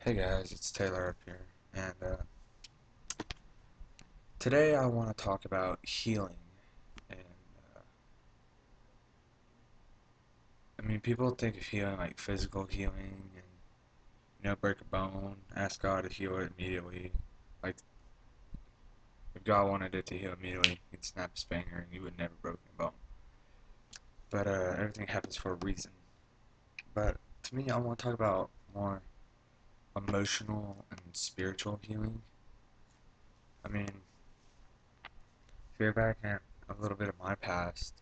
Hey guys, it's Taylor up here, and today I want to talk about healing. And uh, people think of healing like physical healing, and break a bone, ask God to heal it immediately. Like if God wanted it to heal immediately, He'd snap His finger and you would never broken a bone. But everything happens for a reason. But to me, I want to talk about more emotional and spiritual healing. I mean, if you're back in a little bit of my past,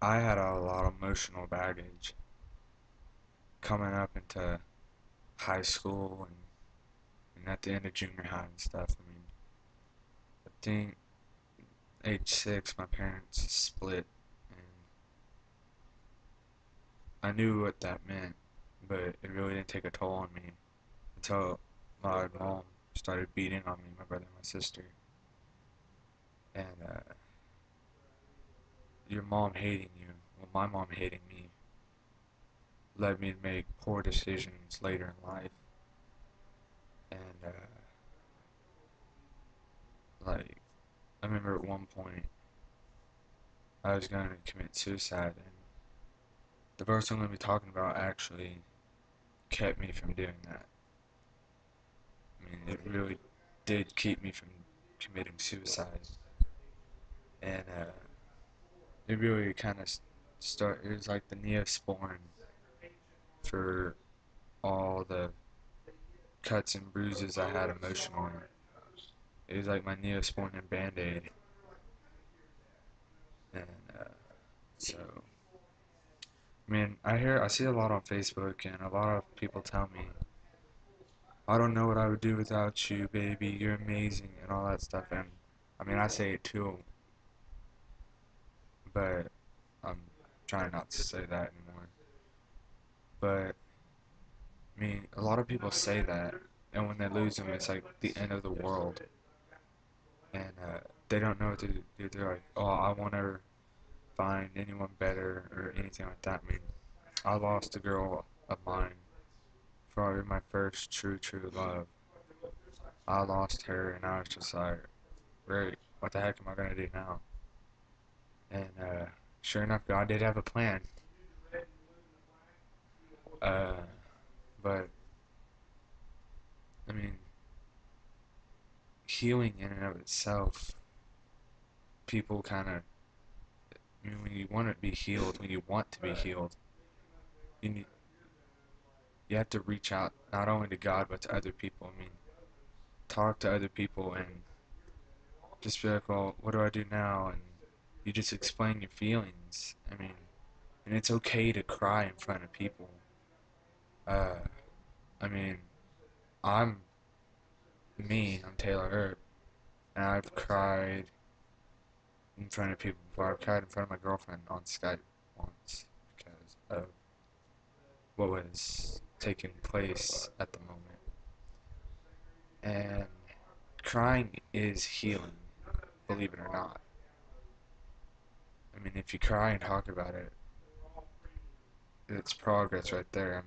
I had a lot of emotional baggage coming up into high school and at the end of junior high and stuff. I think age 6, my parents split, and I knew what that meant, but it really didn't take a toll on me until my mom started beating on me, my brother and my sister. And your mom hating you, well, my mom hating me, led me to make poor decisions later in life. And like, I remember at one point I was going to commit suicide, and the verse I'm going to be talking about actually kept me from doing that. It really did keep me from committing suicide, and it really kind of it was like the neosporin for all the cuts and bruises I had emotionally. It was like my neosporin and band-aid, and so I see a lot on Facebook, and a lot of people tell me, I don't know what I would do without you, baby. You're amazing, and all that stuff. And I say it too, but I'm trying not to say that anymore. But a lot of people say that, and when they lose them, it's like the end of the world, and they don't know what to do. They're like, oh, I won't ever find anyone better or anything like that. I lost a girl of mine, probably my first true love. I lost her, and I was just like, great, what the heck am I gonna do now? And sure enough, God did have a plan. Uh, but I mean, healing in and of itself, people kind of, when you want to be healed, when you want to be healed, you need, you have to reach out not only to God but to other people. Talk to other people and just be like, well, what do I do now? And you just explain your feelings. And it's okay to cry in front of people. Uh, I mean, I'm I'm Taylor Earp, and I've cried in front of people before. I've cried in front of my girlfriend on Skype once because of what was taking place at the moment. And crying is healing, believe it or not. If you cry and talk about it, it's progress right there.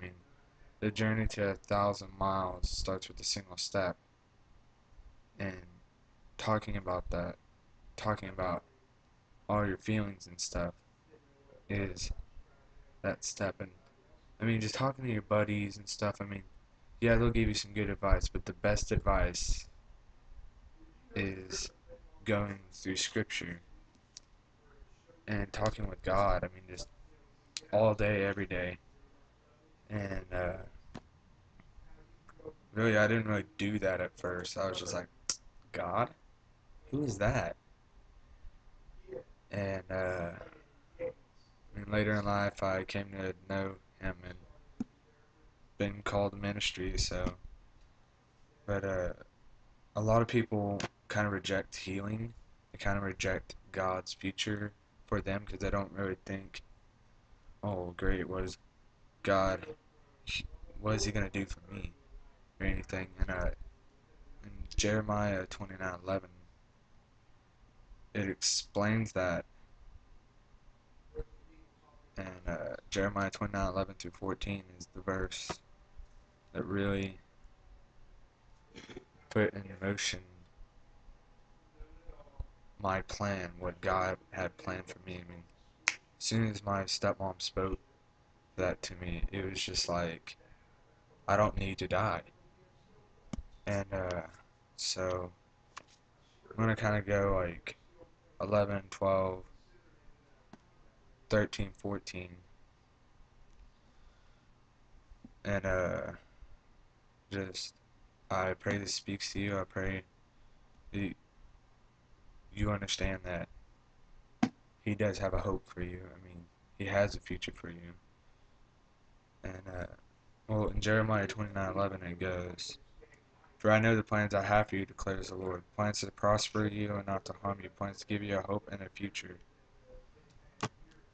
The journey to 1,000 miles starts with a single step, and talking about that, talking about all your feelings and stuff, is that step. And just talking to your buddies and stuff. Yeah, they'll give you some good advice, but the best advice is going through scripture and talking with God. Just all day, every day. And really, I didn't really do that at first. I was just like, God? Who is that? And later in life, I came to know Him and been called to ministry. But a lot of people kind of reject healing. They kind of reject God's future for them because they don't really think, oh, great, God, what is He gonna do for me or anything? And in Jeremiah 29:11, it explains that, and Jeremiah 29:11 through 14 is the verse that really put in motion my plan, what God had planned for me. I mean, as soon as my stepmom spoke that to me, it was just like, I don't need to die. And so I'm gonna kind of go like 11, 12, 13, 14, and just I pray this speaks to you. I pray that you understand that He does have a hope for you. I mean, He has a future for you. And well, in Jeremiah 29:11 it goes, "For I know the plans I have for you, declares the Lord, plans to prosper you and not to harm you, plans to give you a hope and a future."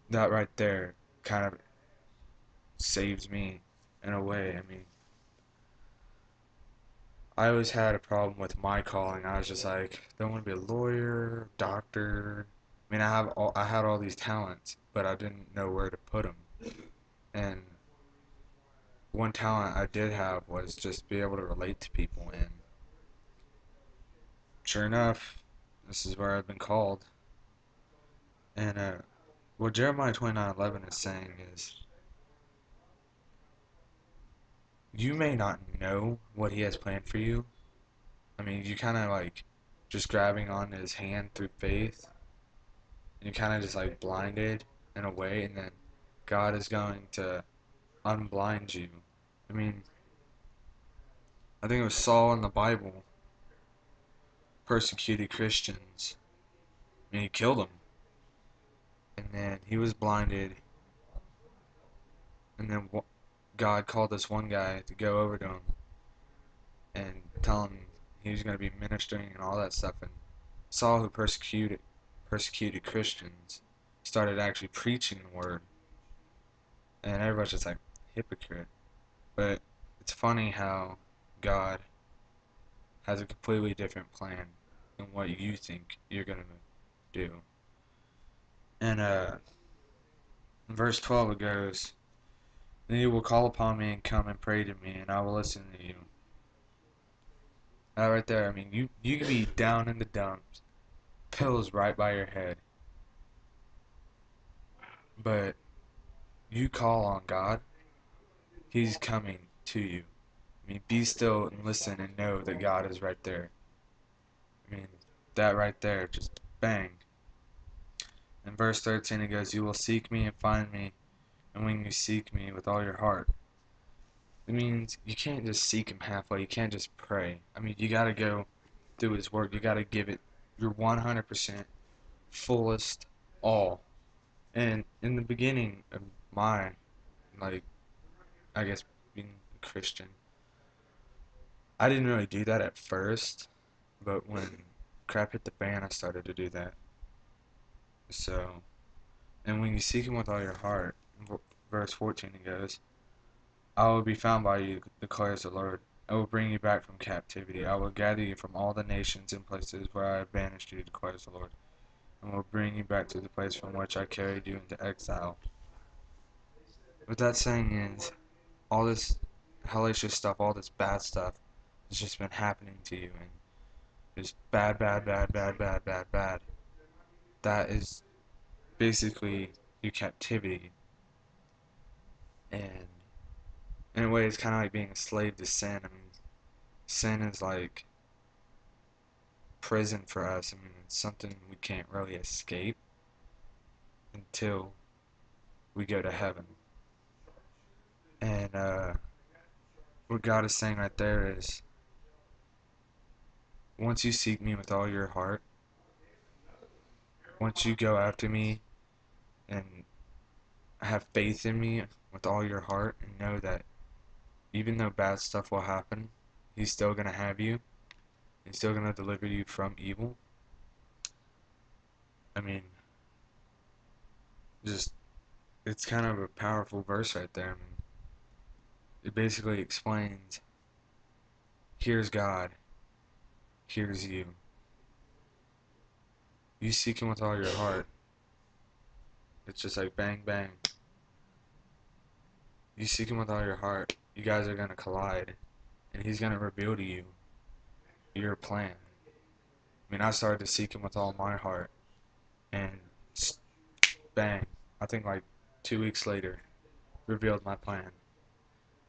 That right there kind of saves me in a way. I mean, I always had a problem with my calling. I was just like, don't want to be a lawyer, doctor. I mean, I had all these talents, but I didn't know where to put them. And one talent I did have was just be able to relate to people. And sure enough, this is where I've been called. And what Jeremiah 29:11 is saying is, you may not know what He has planned for you. I mean, you kind of like just grabbing on His hand through faith, and you kind of just like blinded in a way, and then God is going to unblind you. I mean, I think it was Saul in the Bible persecuted Christians, and he killed them, and then he was blinded, and then God called this one guy to go over to him and tell him he was going to be ministering and all that stuff. And Saul, who persecuted Christians, started actually preaching the word, and everybody's just like, hypocrite. But it's funny how God has a completely different plan than what you think you're gonna do. And in verse 12 it goes, "Then you will call upon me and come and pray to me, and I will listen to you." That right there, I mean, you can be down in the dumps, pills right by your head, but you call on God, He's coming to you. I mean, be still and listen and know that God is right there. I mean, that right there, just bang. In verse 13 it goes, "You will seek me and find me, and when you seek me with all your heart." It means you can't just seek Him halfway. You can't just pray. I mean, you got to go do His work. You got to give it your 100% fullest all. And in the beginning of my, like, I guess being a Christian, I didn't really do that at first, but when crap hit the fan, I started to do that. So, and when you seek Him with all your heart, verse 14 it goes, "I will be found by you, declares the Lord. I will bring you back from captivity. I will gather you from all the nations and places where I have banished you, declares the Lord, and will bring you back to the place from which I carried you into exile." What that's saying is, all this hellacious stuff, all this bad stuff, has just been happening to you, and it's bad, bad, bad, bad, bad, bad, bad. That is basically your captivity, and in a way, it's kind of like being a slave to sin. I mean, sin is like prison for us. I mean, it's something we can't really escape until we go to heaven. And what God is saying right there is, once you seek me with all your heart, once you go after me and have faith in me with all your heart and know that even though bad stuff will happen, He's still going to have you. He's still going to deliver you from evil. I mean, just, it's kind of a powerful verse right there. I mean, it basically explains, here's God, here's you. You seek Him with all your heart. It's just like bang, bang. You seek Him with all your heart, you guys are gonna collide, and he's gonna reveal to you your plan. I mean, I started to seek him with all my heart, and bang, I think like 2 weeks later, revealed my plan.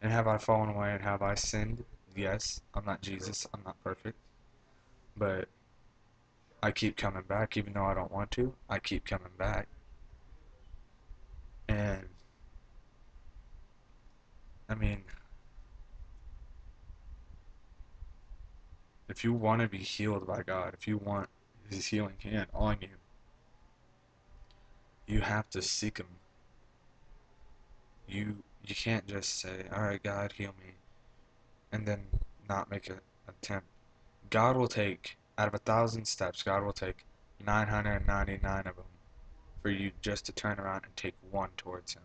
And have I fallen away and have I sinned? Yes, I'm not Jesus, I'm not perfect, but I keep coming back even though I don't want to. I keep coming back. And I mean, if you want to be healed by God, if you want his healing hand on you, you have to seek him. You can't just say, "All right, God, heal me," and then not make an attempt. God will take out of 1,000 steps, God will take 999 of them for you just to turn around and take one towards him.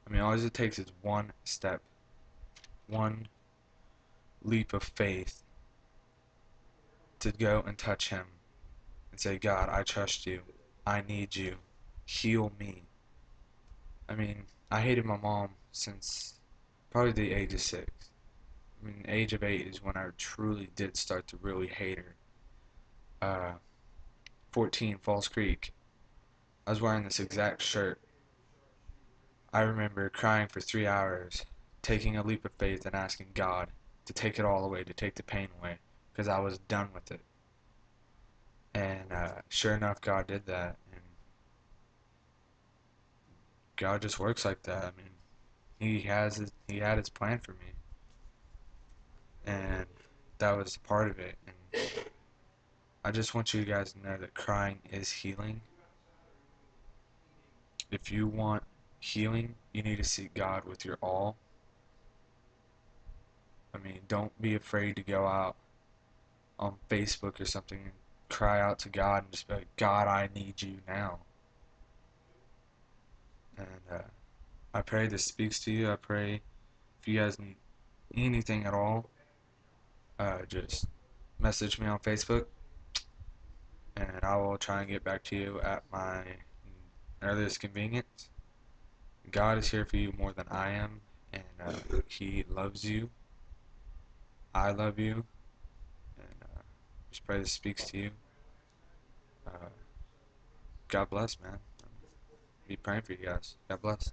I mean, all it takes is one step, one leap of faith to go and touch him and say, God, I trust you. I need you. Heal me. I mean, I hated my mom since probably the age of 6. I mean, the age of 8 is when I truly did start to really hate her. 14, Falls Creek. I was wearing this exact shirt. I remember crying for 3 hours, taking a leap of faith and asking God to take it all away, to take the pain away, because I was done with it. And sure enough, God did that. And God just works like that. I mean, he had his plan for me, and that was part of it. And I just want you guys to know that crying is healing. If you want healing, you need to seek God with your all. I mean, don't be afraid to go out on Facebook or something and cry out to God and just be like, God, I need you now. And I pray this speaks to you. I pray if you guys need anything at all, just message me on Facebook and I will try and get back to you at my earliest convenience. God is here for you more than I am, and He loves you. I love you, and just pray this speaks to you. Uh, God bless, man. Be praying for you guys. God bless.